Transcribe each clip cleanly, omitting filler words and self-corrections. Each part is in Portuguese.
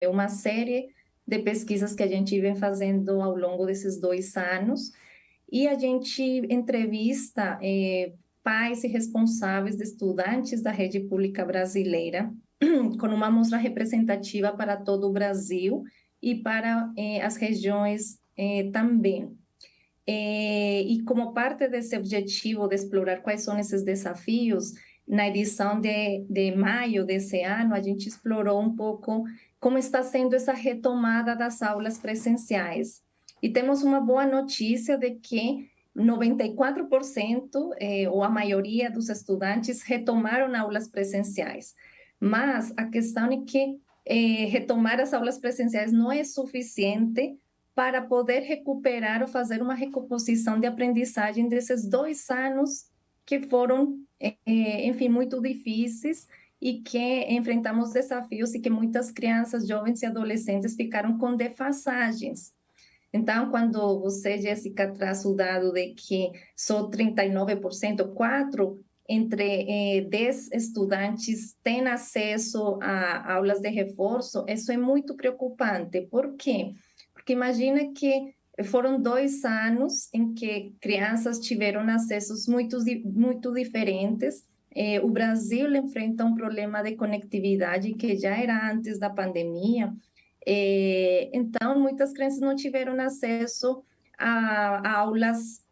uma série de pesquisas que a gente vem fazendo ao longo desses 2 anos, e a gente entrevista pais e responsáveis de estudantes da rede pública brasileira, com uma amostra representativa para todo o Brasil e para as regiões também. E como parte desse objetivo de explorar quais são esses desafios, na edição de maio desse ano, a gente explorou um pouco como está sendo essa retomada das aulas presenciais. E temos uma boa notícia de que 94%, ou a maioria dos estudantes, retomaram aulas presenciais. Mas a questão é que retomar as aulas presenciais não é suficiente para poder recuperar ou fazer uma recomposição de aprendizagem desses 2 anos que foram, enfim, muito difíceis e que enfrentamos desafios e que muitas crianças, jovens e adolescentes ficaram com defasagens. Então, quando você, Jéssica, traz o dado de que só 39%, 4 entre 10 estudantes têm acesso a aulas de reforço, isso é muito preocupante. Por quê? Porque imagina que foram 2 anos em que crianças tiveram acessos muito diferentes. O Brasil enfrenta um problema de conectividade que já era antes da pandemia. Então, muitas crianças não tiveram acesso a aulas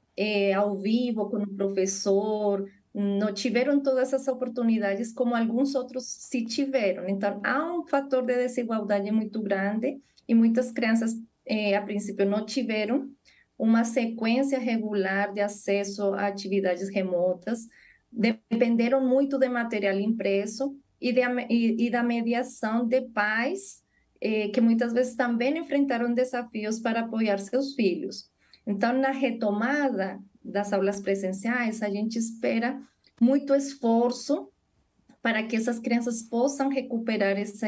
ao vivo com o professor, não tiveram todas essas oportunidades como alguns outros se tiveram. Então, há um fator de desigualdade muito grande e muitas crianças, a princípio, não tiveram uma sequência regular de acesso a atividades remotas, dependeram muito de material impresso e da mediação de pais que muitas vezes também enfrentaram desafios para apoiar seus filhos. Então, na retomada das aulas presenciais, a gente espera muito esforço para que essas crianças possam recuperar essa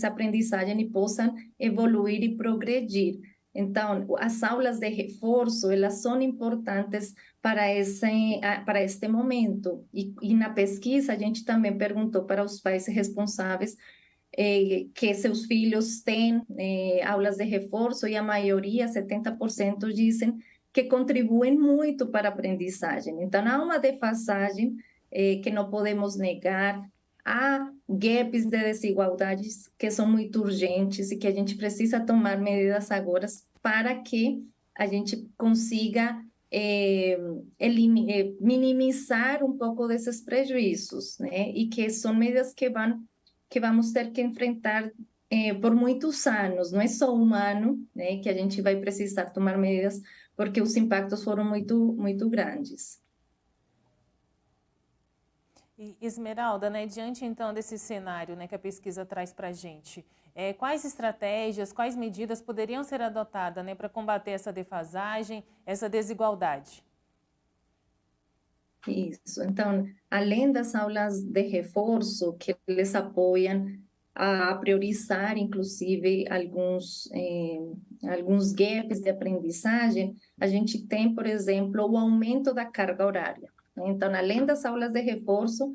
aprendizagem e possam evoluir e progredir. Então, as aulas de reforço, elas são importantes para este momento. E na pesquisa, a gente também perguntou para os pais responsáveis que seus filhos têm aulas de reforço, e a maioria, 70%, dizem que contribuem muito para a aprendizagem. Então, há uma defasagem que não podemos negar, há gaps de desigualdades que são muito urgentes e que a gente precisa tomar medidas agora para que a gente consiga minimizar um pouco desses prejuízos, né? E que são medidas que vamos ter que enfrentar por muitos anos, não é só um ano, né, que a gente vai precisar tomar medidas, porque os impactos foram muito grandes. E, Esmeralda, né, diante então desse cenário, né, que a pesquisa traz para a gente, quais estratégias, quais medidas poderiam ser adotadas, né, para combater essa defasagem, essa desigualdade? Isso. Então, além das aulas de reforço, que eles apoiam a priorizar, inclusive, alguns gaps de aprendizagem, a gente tem, por exemplo, o aumento da carga horária. Então, além das aulas de reforço,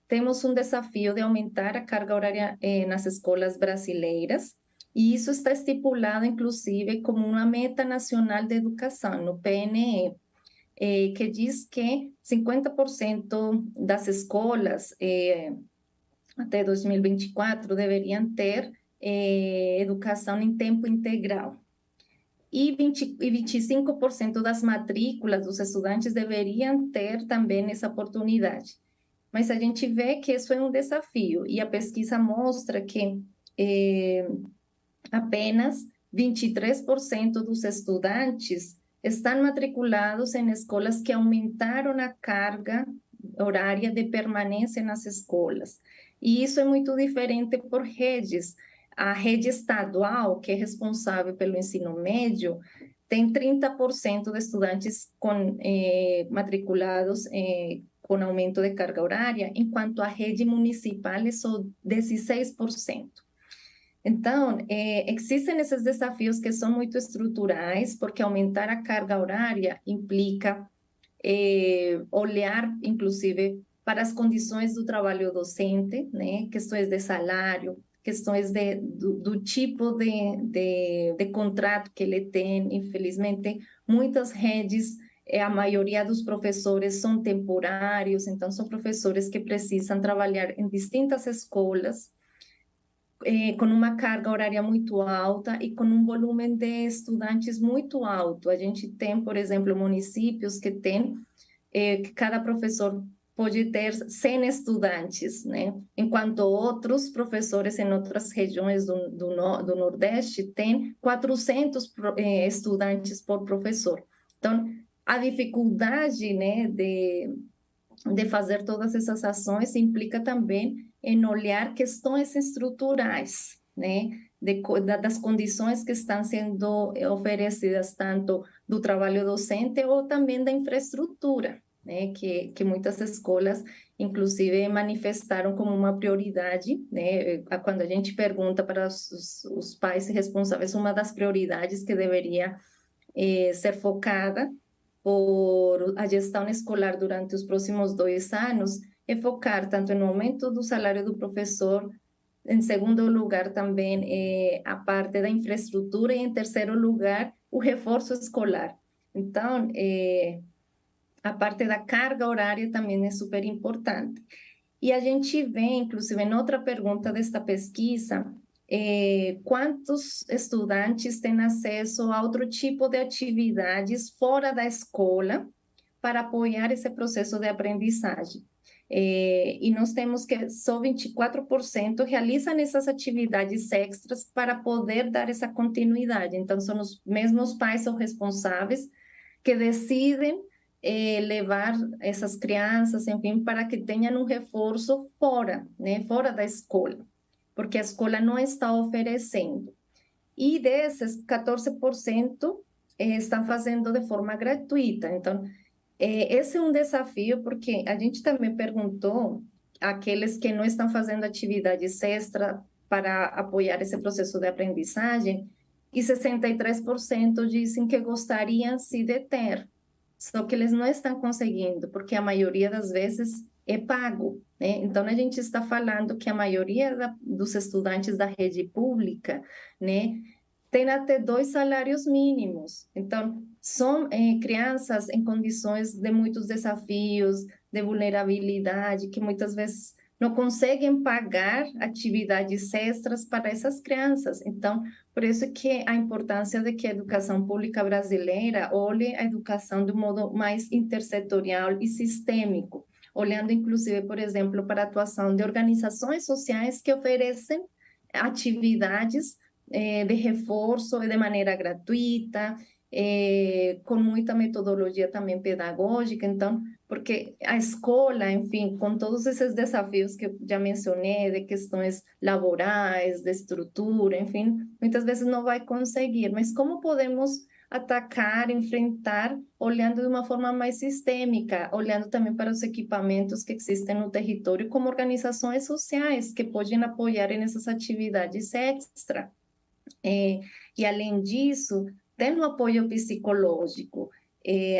temos um desafio de aumentar a carga horária nas escolas brasileiras, e isso está estipulado, inclusive, como uma meta nacional de educação, no PNE. Que diz que 50% das escolas até 2024 deveriam ter educação em tempo integral. E 25% das matrículas dos estudantes deveriam ter também essa oportunidade. Mas a gente vê que isso é um desafio, e a pesquisa mostra que apenas 23% dos estudantes estão matriculados em escolas que aumentaram a carga horária de permanência nas escolas. E isso é muito diferente por redes. A rede estadual, que é responsável pelo ensino médio, tem 30% de estudantes matriculados com aumento de carga horária, enquanto a rede municipal é só 16%. Então, existem esses desafios que são muito estruturais, porque aumentar a carga horária implica olhar, inclusive, para as condições do trabalho docente, né? Questões de salário, questões do tipo de contrato que ele tem. Infelizmente, muitas redes, a maioria dos professores são temporários, então são professores que precisam trabalhar em distintas escolas, com uma carga horária muito alta e com um volume de estudantes muito alto. A gente tem, por exemplo, municípios que tem que cada professor pode ter 100 estudantes, né? Enquanto outros professores em outras regiões do Nordeste têm 400 estudantes por professor. Então, a dificuldade, né, de fazer todas essas ações implica também em olhar questões estruturais, né, das condições que estão sendo oferecidas, tanto do trabalho docente ou também da infraestrutura, né, que muitas escolas, inclusive, manifestaram como uma prioridade, né, quando a gente pergunta para os pais responsáveis, uma das prioridades que deveria ser focada por a gestão escolar durante os próximos 2 anos é focar tanto no aumento do salário do professor, em segundo lugar também a parte da infraestrutura e em terceiro lugar o reforço escolar. Então, a parte da carga horária também é super importante. E a gente vê, inclusive, em outra pergunta desta pesquisa, quantos estudantes têm acesso a outro tipo de atividades fora da escola para apoiar esse processo de aprendizagem. E nós temos que só 24% realizam essas atividades extras para poder dar essa continuidade. Então, são os mesmos pais ou responsáveis que decidem levar essas crianças, enfim, para que tenham um reforço fora, né, fora da escola, porque a escola não está oferecendo. E desses, 14% estão fazendo de forma gratuita. Então, esse é um desafio, porque a gente também perguntou àqueles que não estão fazendo atividades extra para apoiar esse processo de aprendizagem, e 63% dizem que gostariam sim de ter, só que eles não estão conseguindo, porque a maioria das vezes é pago, né? Então, a gente está falando que a maioria dos estudantes da rede pública, né, tem até 2 salários mínimos. Então, são crianças em condições de muitos desafios, de vulnerabilidade, que muitas vezes não conseguem pagar atividades extras para essas crianças. Então, por isso que a importância de que a educação pública brasileira olhe a educação de um modo mais intersetorial e sistêmico, olhando inclusive, por exemplo, para a atuação de organizações sociais que oferecem atividades de reforço e de maneira gratuita, com muita metodologia também pedagógica. Então, porque a escola, enfim, com todos esses desafios que eu já mencionei, de questões laborais, de estrutura, enfim, muitas vezes não vai conseguir. Mas como podemos atacar, enfrentar, olhando de uma forma mais sistêmica, olhando também para os equipamentos que existem no território, como organizações sociais que podem apoiar nessas atividades extra. E, além disso, tendo apoio psicológico,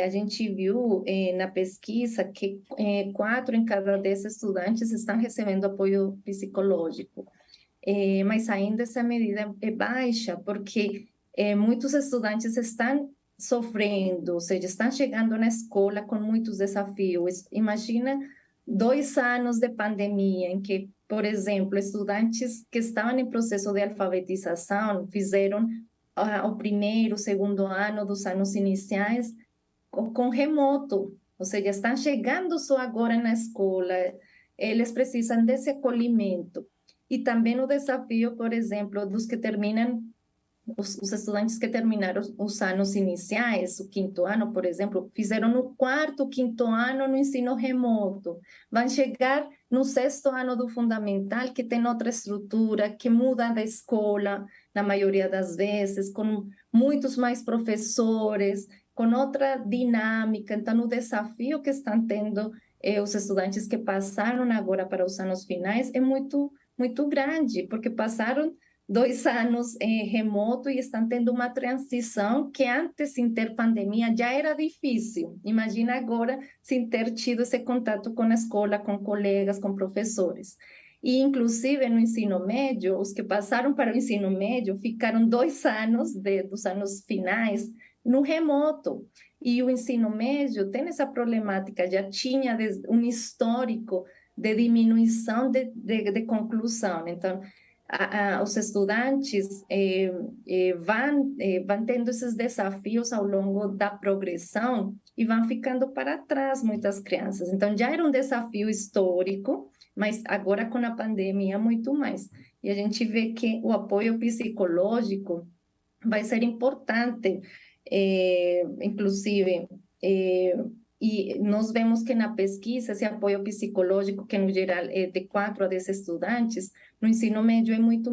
a gente viu na pesquisa que 4 em cada 10 estudantes estão recebendo apoio psicológico. Mas ainda essa medida é baixa, porque muitos estudantes estão sofrendo, ou seja, estão chegando na escola com muitos desafios. Imagina 2 anos de pandemia, em que, por exemplo, estudantes que estavam em processo de alfabetização fizeram o primeiro, segundo ano dos anos iniciais com remoto, ou seja, estão chegando só agora na escola, eles precisam desse acolhimento. E também o desafio, por exemplo, dos que terminam, os estudantes que terminaram os anos iniciais, o 5º ano, por exemplo, fizeram no 4º, 5º ano no ensino remoto, vão chegar no 6º ano do fundamental, que tem outra estrutura, que muda da escola, na maioria das vezes, com muitos mais professores, com outra dinâmica. Então, o desafio que estão tendo os estudantes que passaram agora para os anos finais é muito, muito grande, porque passaram 2 anos remoto e estão tendo uma transição que antes, sem ter pandemia, já era difícil. Imagina agora sem ter tido esse contato com a escola, com colegas, com professores. E, inclusive, no ensino médio, os que passaram para o ensino médio ficaram 2 anos, dos anos finais, no remoto. E o ensino médio tem essa problemática, já tinha um histórico de diminuição de conclusão. Então, os estudantes vão tendo esses desafios ao longo da progressão e vão ficando para trás muitas crianças. Então, já era um desafio histórico, mas agora com a pandemia muito mais. E a gente vê que o apoio psicológico vai ser importante, inclusive, e nós vemos que na pesquisa esse apoio psicológico, que no geral é de 4 a 10 estudantes, no ensino médio é muito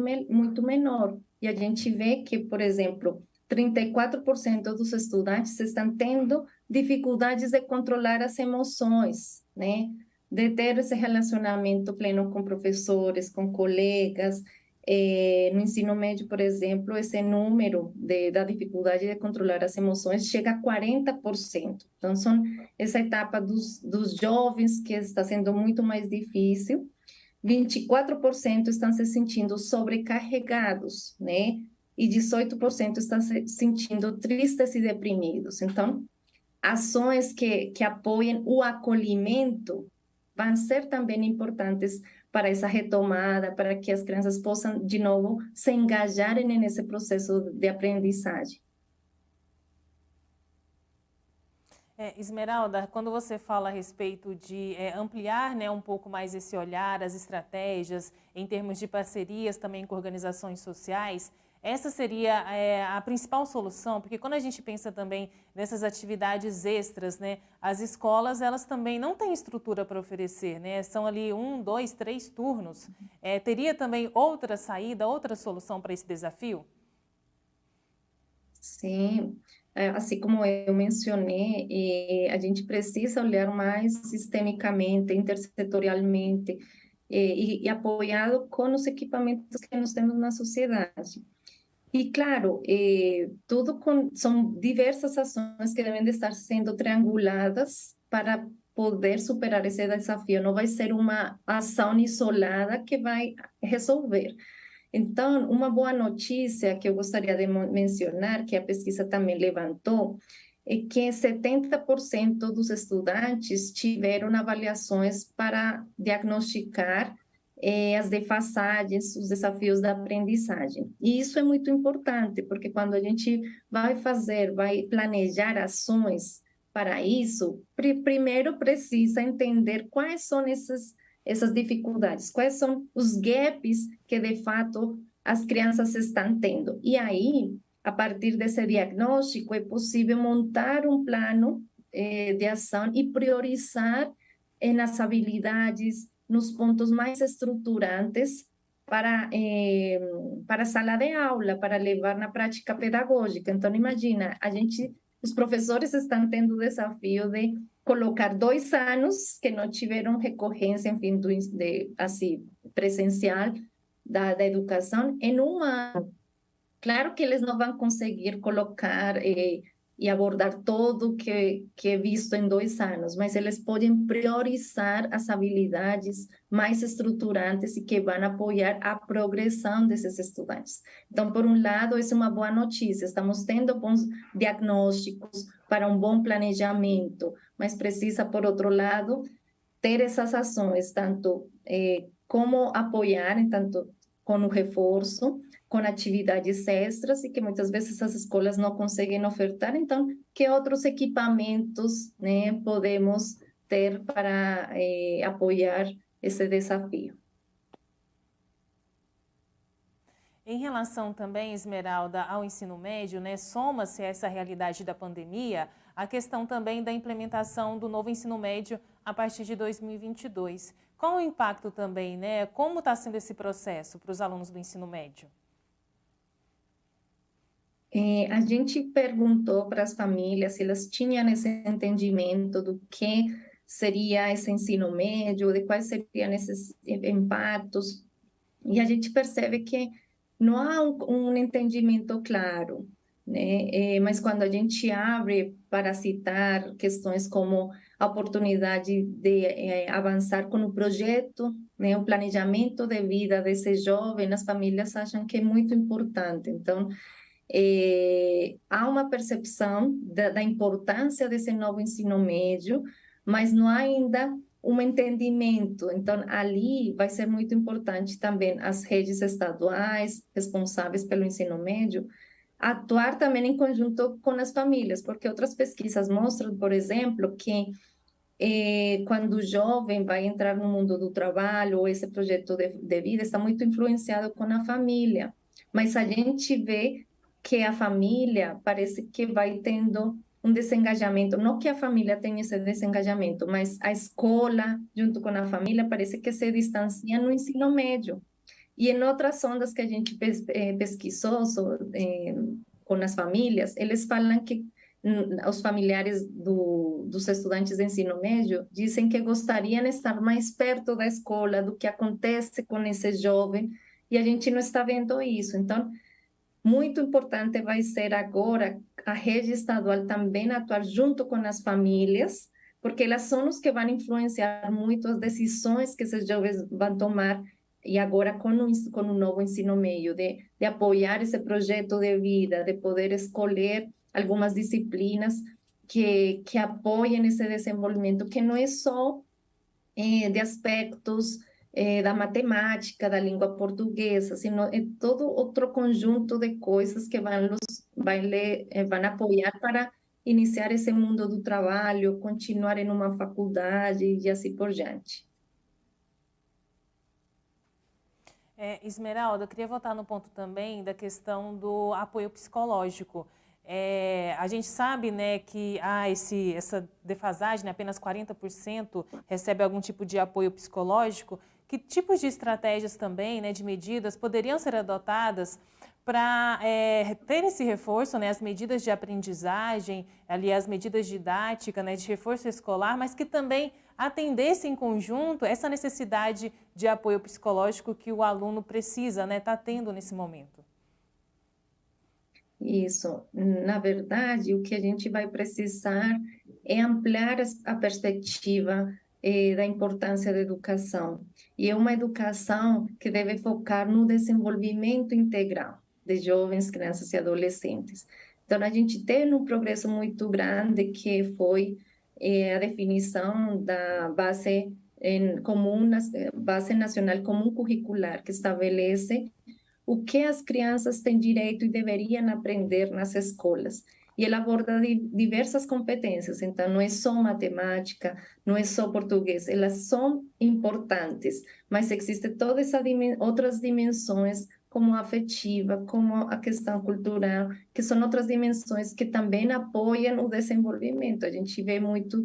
menor. E a gente vê que, por exemplo, 34% dos estudantes estão tendo dificuldades de controlar as emoções, né? De ter esse relacionamento pleno com professores, com colegas. No ensino médio, por exemplo, esse número da dificuldade de controlar as emoções chega a 40%. Então, são essa etapa dos jovens que está sendo muito mais difícil. 24% estão se sentindo sobrecarregados, né? E 18% estão se sentindo tristes e deprimidos. Então, ações que apoiem o acolhimento vão ser também importantes para essa retomada, para que as crianças possam, de novo, se engajarem nesse processo de aprendizagem. Esmeralda, quando você fala a respeito de ampliar, né, um pouco mais esse olhar, as estratégias, em termos de parcerias também com organizações sociais, essa seria a principal solução, porque quando a gente pensa também nessas atividades extras, né, as escolas elas também não têm estrutura para oferecer, né, são ali 1, 2, 3 turnos. Teria também outra saída, outra solução para esse desafio? Sim, assim como eu mencionei, a gente precisa olhar mais sistemicamente, intersetorialmente, e apoiado com os equipamentos que nós temos na sociedade. E, claro, são diversas ações que devem de estar sendo trianguladas para poder superar esse desafio. Não vai ser uma ação isolada que vai resolver. Então, uma boa notícia que eu gostaria de mencionar, que a pesquisa também levantou, é que 70% dos estudantes tiveram avaliações para diagnosticar as defasagens, os desafios da aprendizagem. E isso é muito importante, porque quando a gente vai planejar ações para isso, primeiro precisa entender quais são essas dificuldades, quais são os gaps que, de fato, as crianças estão tendo. E aí, a partir desse diagnóstico, é possível montar um plano de ação e priorizar nas habilidades, nos pontos mais estruturantes para a sala de aula, para levar na prática pedagógica. Então, imagina, os professores estão tendo o desafio de colocar 2 anos que não tiveram recorrência, enfim, assim, presencial da educação em 1 ano. Claro que eles não vão conseguir colocar e abordar tudo que é visto em 2 anos, mas eles podem priorizar as habilidades mais estruturantes e que vão apoiar a progressão desses estudantes. Então, por um lado, isso é uma boa notícia, estamos tendo bons diagnósticos para um bom planejamento, mas precisa, por outro lado, ter essas ações, tanto como apoiar, tanto com o reforço, com atividades extras e que muitas vezes as escolas não conseguem ofertar. Então, que outros equipamentos, né, podemos ter para apoiar esse desafio? Em relação também, Esmeralda, ao ensino médio, né, soma-se a essa realidade da pandemia a questão também da implementação do novo ensino médio a partir de 2022. Qual o impacto também, né? Como está sendo esse processo para os alunos do ensino médio? A gente perguntou para as famílias se elas tinham esse entendimento do que seria esse ensino médio, de quais seriam esses impactos, e a gente percebe que não há um entendimento claro, né? Mas quando a gente abre para citar questões como a oportunidade de avançar com o projeto, né, o planejamento de vida desse jovem, as famílias acham que é muito importante. Então, há uma percepção da importância desse novo ensino médio, mas não há ainda um entendimento. Então, ali vai ser muito importante também as redes estaduais responsáveis pelo ensino médio atuar também em conjunto com as famílias, porque outras pesquisas mostram, por exemplo, que quando o jovem vai entrar no mundo do trabalho, ou esse projeto de vida está muito influenciado com a família. Mas a gente vê que a família parece que vai tendo um desengajamento. Não que a família tenha esse desengajamento, mas a escola, junto com a família, parece que se distancia no ensino médio. E em outras ondas que a gente pesquisou com as famílias, eles falam que os familiares dos estudantes de ensino médio dizem que gostariam de estar mais perto da escola, do que acontece com esse jovem, e a gente não está vendo isso. Então, muito importante vai ser agora a rede estadual também atuar junto com as famílias, porque elas são os que vão influenciar muito as decisões que esses jovens vão tomar, e agora com o novo ensino médio, de apoiar esse projeto de vida, de poder escolher algumas disciplinas que apoiem esse desenvolvimento, que não é só de aspectos da matemática, da língua portuguesa, sino é todo outro conjunto de coisas que vão apoiar para iniciar esse mundo do trabalho, continuar em uma faculdade e assim por diante. Esmeralda, eu queria voltar no ponto também da questão do apoio psicológico. A gente sabe, né, que há essa defasagem, né, apenas 40% recebe algum tipo de apoio psicológico. Que tipos de estratégias também, né, de medidas poderiam ser adotadas para ter esse reforço, né, as medidas de aprendizagem, ali as medidas didáticas, né, de reforço escolar, mas que também atendesse em conjunto essa necessidade de apoio psicológico que o aluno precisa, né, tá tendo nesse momento? Isso. Na verdade, o que a gente vai precisar é ampliar a perspectiva da importância da educação. E é uma educação que deve focar no desenvolvimento integral de jovens, crianças e adolescentes. Então, a gente tem um progresso muito grande que foi a definição da base nacional comum curricular, que estabelece o que as crianças têm direito e deveriam aprender nas escolas. E ela aborda diversas competências, então não é só matemática, não é só português, elas são importantes, mas existem todas essas outras dimensões, como a afetiva, como a questão cultural, que são outras dimensões que também apoiam o desenvolvimento. A gente vê muito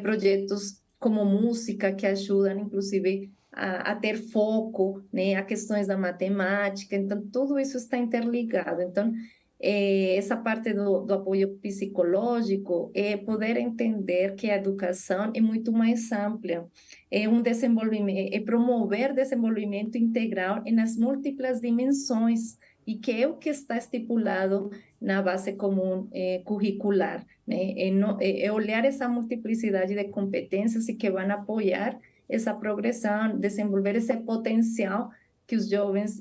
projetos como música, que ajudam, inclusive, a ter foco, né, a questões da matemática, então tudo isso está interligado. Então, essa parte do apoio psicológico é poder entender que a educação é muito mais ampla, é um desenvolvimento, é promover desenvolvimento integral nas múltiplas dimensões, e que é o que está estipulado na base comum curricular, né? É olhar essa multiplicidade de competências e que vão apoiar essa progressão, desenvolver esse potencial que os jovens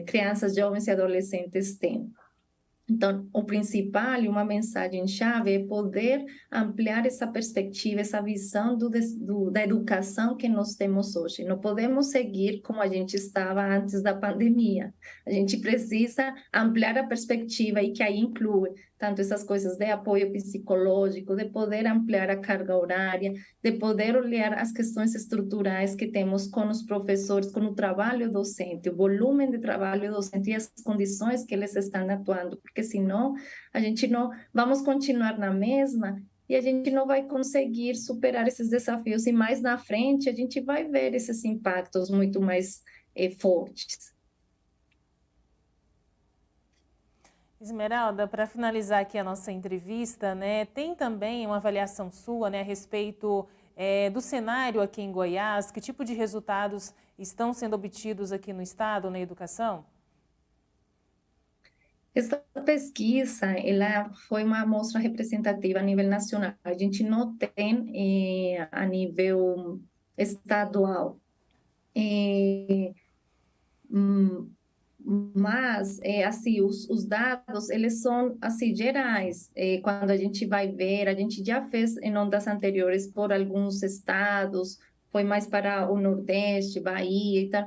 crianças, jovens e adolescentes têm. Então, o principal e uma mensagem-chave é poder ampliar essa perspectiva, essa visão da educação que nós temos hoje. Não podemos seguir como a gente estava antes da pandemia. A gente precisa ampliar a perspectiva, e que aí inclui tanto essas coisas de apoio psicológico, de poder ampliar a carga horária, de poder olhar as questões estruturais que temos com os professores, com o trabalho docente, o volume de trabalho docente e as condições que eles estão atuando, porque senão a gente não vamos continuar na mesma e a gente não vai conseguir superar esses desafios, e mais na frente a gente vai ver esses impactos muito mais fortes. Esmeralda, para finalizar aqui a nossa entrevista, né, tem também uma avaliação sua, né, a respeito do cenário aqui em Goiás, que tipo de resultados estão sendo obtidos aqui no estado na educação? Essa pesquisa, ela foi uma amostra representativa a nível nacional. A gente não tem a nível estadual. Hum, Mas, assim, os dados, eles são, assim, gerais. Quando a gente vai ver, a gente já fez em ondas anteriores por alguns estados, foi mais para o Nordeste, Bahia e tal,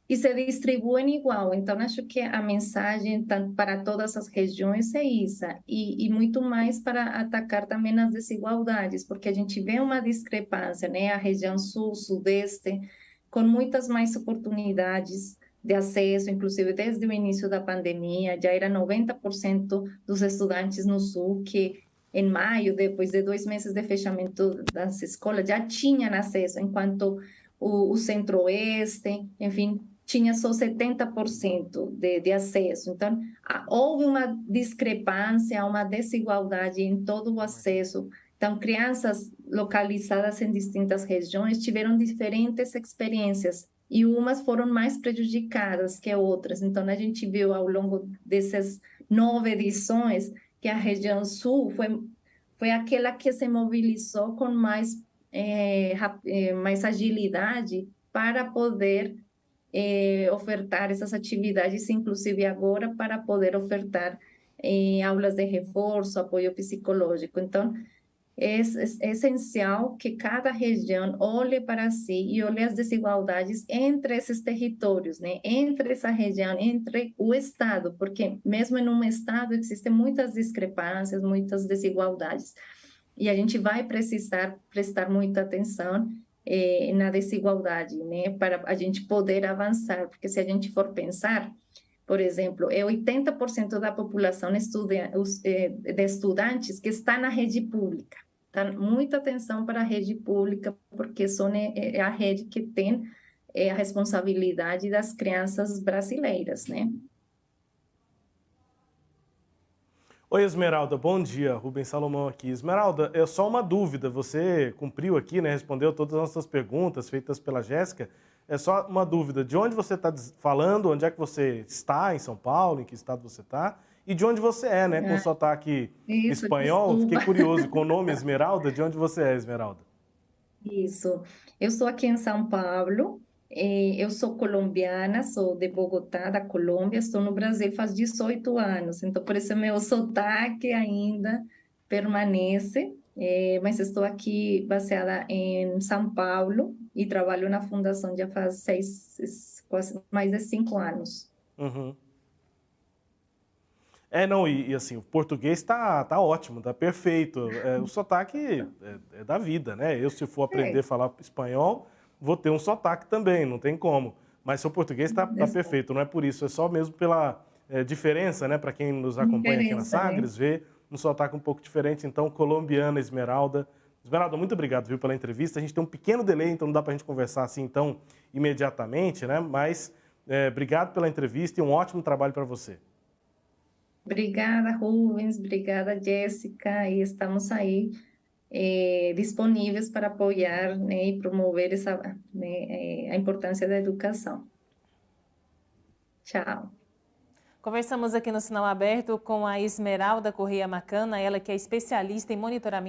e se distribuem igual. Então, acho que a mensagem para todas as regiões é isso, e muito mais para atacar também as desigualdades, porque a gente vê uma discrepância, né? A região sul, sudeste, com muitas mais oportunidades de acesso, inclusive desde o início da pandemia, já era 90% dos estudantes no sul que em maio, depois de 2 meses de fechamento das escolas, já tinham acesso, enquanto o centro-oeste, enfim, tinha só 70% de acesso. Então, houve uma discrepância, uma desigualdade em todo o acesso. Então, crianças localizadas em distintas regiões tiveram diferentes experiências e umas foram mais prejudicadas que outras. Então, a gente viu ao longo dessas 9 edições que a região sul foi aquela que se mobilizou com mais agilidade para poder ofertar essas atividades, inclusive agora para poder ofertar aulas de reforço, apoio psicológico. Então, é essencial que cada região olhe para si e olhe as desigualdades entre esses territórios, né? Entre essa região, entre o estado, porque mesmo em um estado existem muitas discrepâncias, muitas desigualdades. E a gente vai precisar prestar muita atenção na desigualdade, né? Para a gente poder avançar, porque se a gente for pensar, por exemplo, 80% da população de estudantes que está na rede pública. Tá? Muita atenção para a rede pública, porque é a rede que tem a responsabilidade das crianças brasileiras, né? Oi, Esmeralda, bom dia. Rubens Salomão aqui. Esmeralda, é só uma dúvida. Você cumpriu aqui, né? Respondeu todas as nossas perguntas feitas pela Jéssica. É só uma dúvida. De onde você está falando? Onde é que você está? Em São Paulo? Em que estado você está? E de onde você é, né? Com sotaque Isso, espanhol. desculpa. Fiquei curioso. Com o nome Esmeralda, de onde você é, Esmeralda? Isso. Eu estou aqui em São Paulo. Eu sou colombiana, sou de Bogotá, da Colômbia. Estou no Brasil faz 18 anos, então por isso meu sotaque ainda permanece. Mas estou aqui baseada em São Paulo e trabalho na fundação já faz quase mais de 5 anos. Uhum. Não, e assim, o português tá ótimo, tá perfeito. O sotaque é da vida, né? Eu, se for aprender a falar espanhol, vou ter um sotaque também, não tem como. Mas seu português tá perfeito, não é por isso, é só mesmo pela diferença, né? Para quem nos acompanha aqui na Sagres, vê um sotaque um pouco diferente. Então, colombiana, Esmeralda. Esmeralda, muito obrigado, viu, pela entrevista. A gente tem um pequeno delay, então não dá para a gente conversar assim tão imediatamente, né? Mas obrigado pela entrevista e um ótimo trabalho para você. Obrigada, Rubens, obrigada, Jéssica, e estamos aí disponíveis para apoiar, né, e promover a importância da educação. Tchau. Conversamos aqui no Sinal Aberto com a Esmeralda Correia Macana, ela que é especialista em monitoramento